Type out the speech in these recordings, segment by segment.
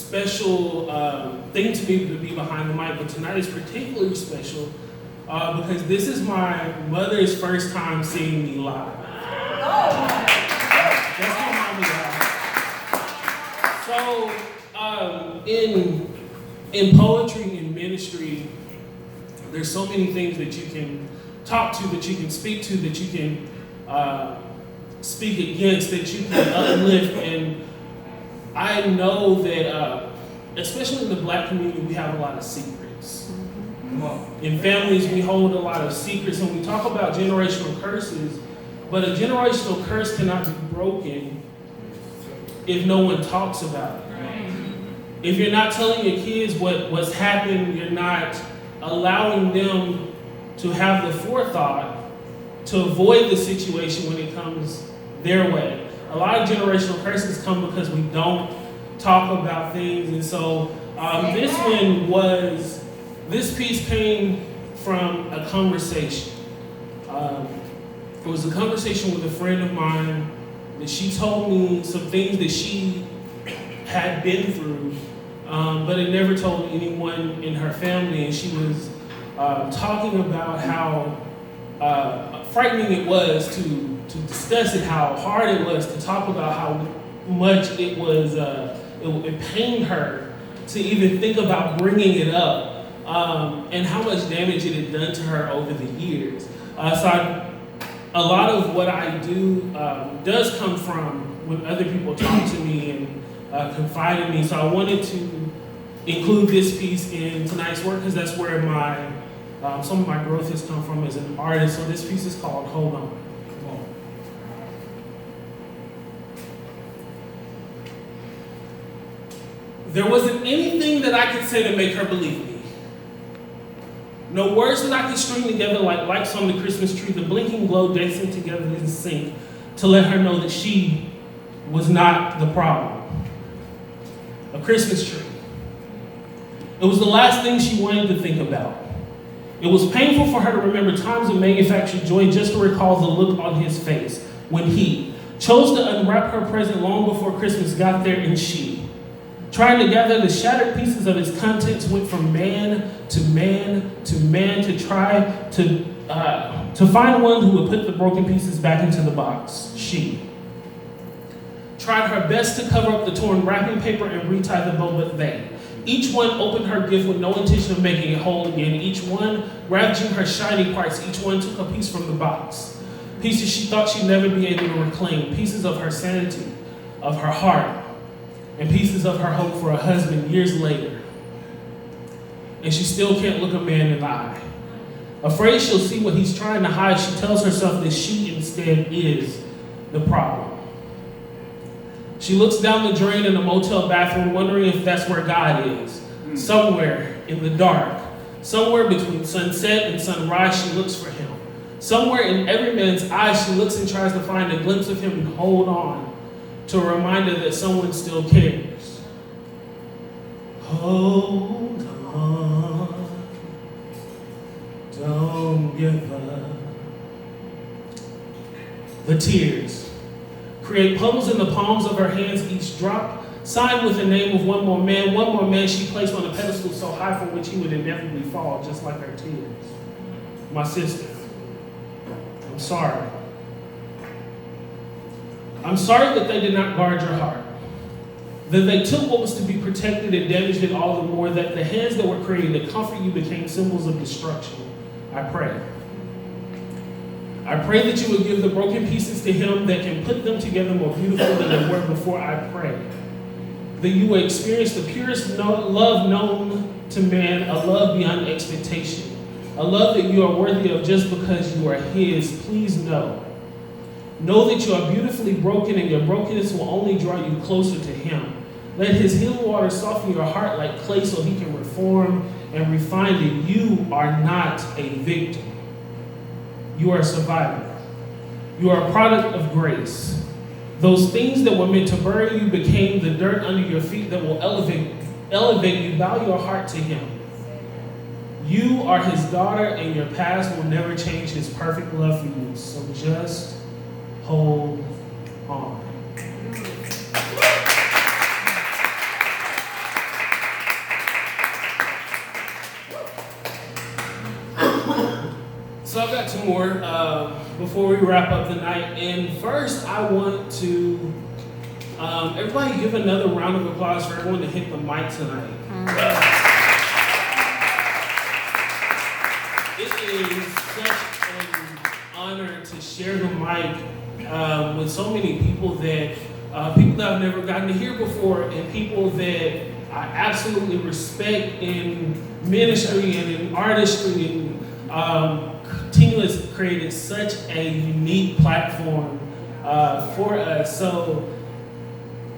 special thing to me to be behind the mic, but tonight is particularly special because this is my mother's first time seeing me live. That's my mommy live. So in poetry and ministry, there's so many things that you can talk to, that you can speak to, that you can speak against, that you can uplift. And I know that, especially in the Black community, we have a lot of secrets. In families, we hold a lot of secrets, and we talk about generational curses, but a generational curse cannot be broken if no one talks about it. If you're not telling your kids what's happened, you're not allowing them to have the forethought to avoid the situation when it comes their way. A lot of generational curses come because we don't talk about things. And so this piece came from a conversation. It was a conversation with a friend of mine that she told me some things that she had been through, but had never told anyone in her family. And she was talking about how frightening it was to discuss it, how hard it was to talk about, how much it was, it pained her to even think about bringing it up, and how much damage it had done to her over the years. A lot of what I do does come from when other people talk to me and confide in me. So I wanted to include this piece in tonight's work because that's where some of my growth has come from as an artist. So this piece is called Hold On. There wasn't anything that I could say to make her believe me. No words that I could string together like lights on the Christmas tree, the blinking glow dancing together in sync to let her know that she was not the problem. A Christmas tree. It was the last thing she wanted to think about. It was painful for her to remember times of manufactured joy just to recall the look on his face when he chose to unwrap her present long before Christmas got there, and she, trying to gather the shattered pieces of its contents, went from man to man to man to try to find one who would put the broken pieces back into the box. She tried her best to cover up the torn wrapping paper and retie the bow, but they, each one opened her gift with no intention of making it whole again. Each one ravaging her shiny parts. Each one took a piece from the box. Pieces she thought she'd never be able to reclaim. Pieces of her sanity, of her heart, and pieces of her hope for a husband years later. And she still can't look a man in the eye. Afraid she'll see what he's trying to hide, she tells herself that she instead is the problem. She looks down the drain in a motel bathroom, wondering if that's where God is. Somewhere in the dark, somewhere between sunset and sunrise, she looks for him. Somewhere in every man's eyes, she looks and tries to find a glimpse of him and hold on to a reminder that someone still cares. Hold on, don't give up. The tears create puddles in the palms of her hands, each drop signed with the name of one more man she placed on a pedestal so high from which he would inevitably fall, just like her tears. My sister, I'm sorry. I'm sorry that they did not guard your heart, that they took what was to be protected and damaged it all the more, that the hands that were created to comfort you became symbols of destruction. I pray that you would give the broken pieces to him that can put them together more beautiful than they were before. I pray that you will experience the purest love known to man, a love beyond expectation, a love that you are worthy of just because you are his. Please know that you are beautifully broken, and your brokenness will only draw you closer to him. Let his healing water soften your heart like clay so he can reform and refine it. You are not a victim. You are a survivor. You are a product of grace. Those things that were meant to bury you became the dirt under your feet that will elevate you. Bow your heart to him. You are his daughter, and your past will never change his perfect love for you. So just hold on. So I've got two more before we wrap up the night. And first, I want to everybody give another round of applause for everyone that hit the mic tonight. It is such an honor to share the mic with so many people that I've never gotten to hear before, and people that I absolutely respect in ministry and in artistry, and Continue has created such a unique platform for us. So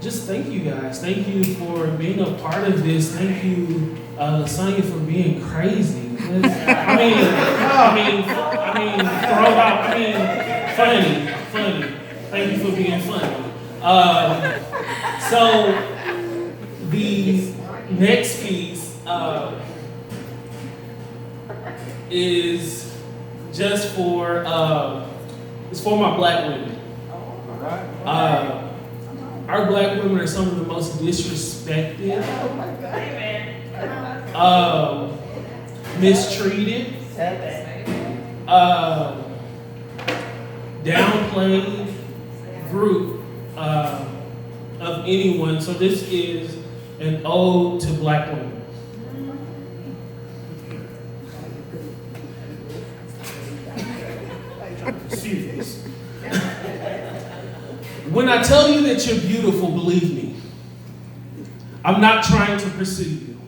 just thank you guys. Thank you for being a part of this. Thank you, Lasagna, for being crazy. Funny. Thank you for being funny. So the next piece is just for it's for my black women. Our black women are some of the most disrespected, mistreated, downplayed group of anyone. So this is an ode to black women. Excuse me. When I tell you that you're beautiful, believe me. I'm not trying to pursue you.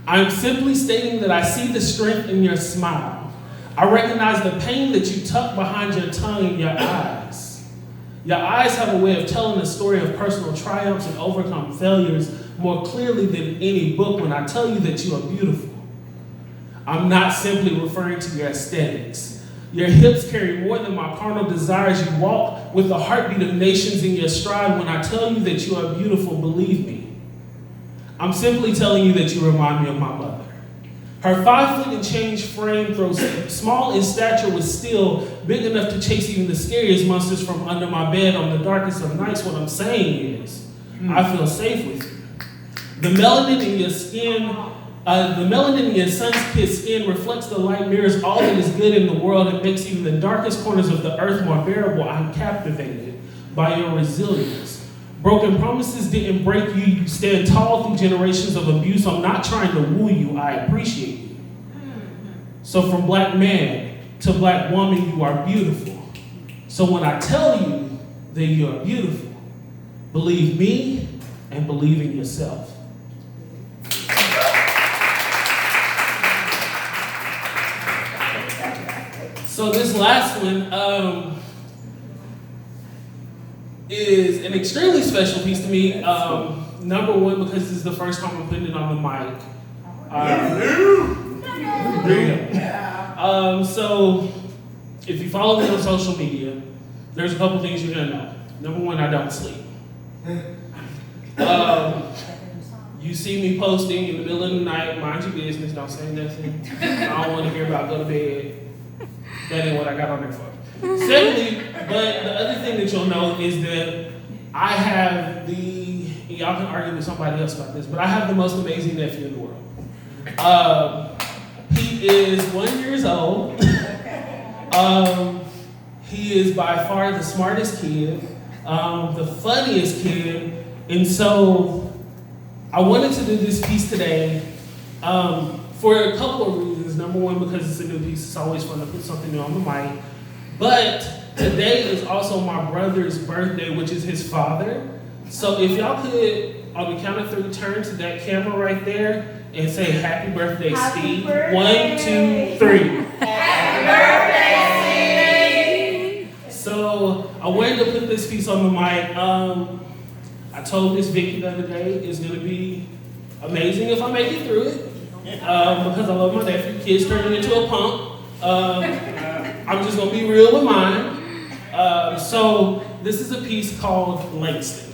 I'm simply stating that I see the strength in your smile. I recognize the pain that you tuck behind your tongue and your eyes. Your eyes have a way of telling a story of personal triumphs and overcome failures more clearly than any book when I tell you that you are beautiful. I'm not simply referring to your aesthetics. Your hips carry more than my carnal desires. You walk with the heartbeat of nations in your stride. When I tell you that you are beautiful, believe me. I'm simply telling you that you remind me of my mother. Her 5 foot and change frame, though small in stature, was still big enough to chase even the scariest monsters from under my bed on the darkest of nights. What I'm saying is, I feel safe with you. The melanin in your skin, the melanin in your sun-kissed skin reflects the light, mirrors all that is good in the world, and makes even the darkest corners of the earth more bearable. I'm captivated by your resilience. Broken promises didn't break you. You stand tall through generations of abuse. I'm not trying to woo you. I appreciate you. So from black man to black woman, you are beautiful. So when I tell you that you are beautiful, believe me and believe in yourself. So this last one is an extremely special piece to me. Number one, because this is the first time I'm putting it on the mic. So if you follow me on social media, there's a couple things you're gonna know. Number one, I don't sleep. You see me posting in the middle of the night, mind your business, don't say nothing. I don't want to hear about go to bed. That ain't what I got on there for. Secondly, but the other thing that you'll know is that I have y'all can argue with somebody else about this, but I have the most amazing nephew in the world. He is 1 year old. He is by far the smartest kid, the funniest kid, and so I wanted to do this piece today for a couple of reasons. Number one, because it's a new piece, it's always fun to put something new on the mic. But today is also my brother's birthday, which is his father. So if y'all could, on the count of 3, turn to that camera right there and say happy birthday, Steve. Birthday. 1, 2, 3. Happy birthday, Steve! So I wanted to put this piece on the mic. I told Miss Vicky the other day it's gonna be amazing if I make it through it. Because I love my nephew. Kids turning into a pump. I'm just gonna be real with mine. So this is a piece called Langston.